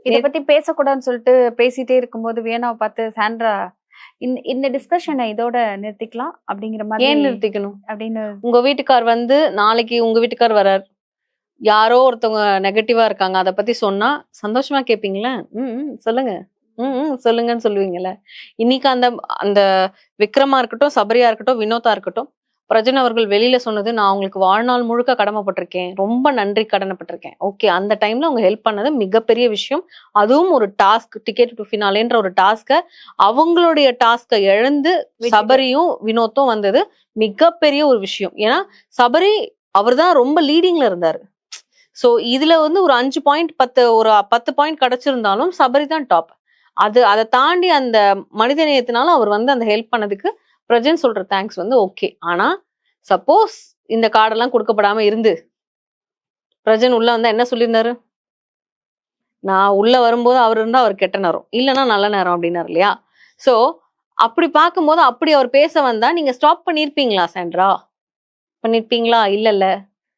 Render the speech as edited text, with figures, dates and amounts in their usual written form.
இத பத்தி பேசக்கூடாதுன்னு சொல்லிட்டு பேசிட்டே இருக்கும்போது வியனாவை பார்த்து சாண்ட்ரா இந்த டிஸ்கஷனை இதோட நிறுத்திக்கலாம் அப்படிங்கிற மாதிரி. ஏன் நிறுத்திக்கணும் அப்படின்னு உங்க வீட்டுக்கார் வந்து நாளைக்கு உங்க வீட்டுக்கார் வரார், யாரோ ஒருத்தவங்க நெகட்டிவா இருக்காங்க, அதை பத்தி சொன்னா சந்தோஷமா கேட்பீங்களா? சொல்லுங்க சொல்லுங்கன்னு சொல்லுவீங்கல்ல. இன்னைக்கு அந்த அந்த விக்ரமா இருக்கட்டும், சபரியா இருக்கட்டும், வினோதா இருக்கட்டும், பிரஜன் அவர்கள் வெளியில சொன்னது, நான் உங்களுக்கு வாழ்நாள் முழுக்க கடமைப்பட்டிருக்கேன், ரொம்ப நன்றி கடமைப்பட்டிருக்கேன். ஓகே, அந்த டைம்ல அவங்க ஹெல்ப் பண்ணது மிகப்பெரிய விஷயம். அதுவும் ஒரு டாஸ்க், டிக்கெட் டு ஃபினாலேன்ற ஒரு டாஸ்க, அவங்களுடைய டாஸ்கை இழந்து சபரியும் வினோத்தும் வந்தது மிகப்பெரிய ஒரு விஷயம். ஏன்னா சபரி அவர் தான் ரொம்ப லீடிங்ல இருந்தாரு. சோ இதுல வந்து ஒரு 5 பாயிண்ட் 10 பாயிண்ட் கிடைச்சிருந்தாலும் சபரி தான் டாப். அதை தாண்டி அந்த மனித நேயத்தினால அவர் வந்து அந்த ஹெல்ப் பண்ணதுக்கு பிரஜன் சொல்ற தேங்க்ஸ் வந்து ஓகே. ஆனா சப்போஸ் இந்த கார்டெல்லாம் கொடுக்கப்படாம இருந்து பிரஜன் உள்ள வந்தா என்ன சொல்லியிருந்தாரு? நான் உள்ள வரும்போது அவர் இருந்தா அவர் கெட்ட நேரம், இல்லைன்னா நல்ல நேரம் அப்படின்னாரு இல்லையா? சோ அப்படி பார்க்கும்போது அப்படி அவர் பேச வந்தா நீங்க ஸ்டாப் பண்ணிருப்பீங்களா சாண்ட்ரா? பண்ணிருப்பீங்களா? இல்லல்ல.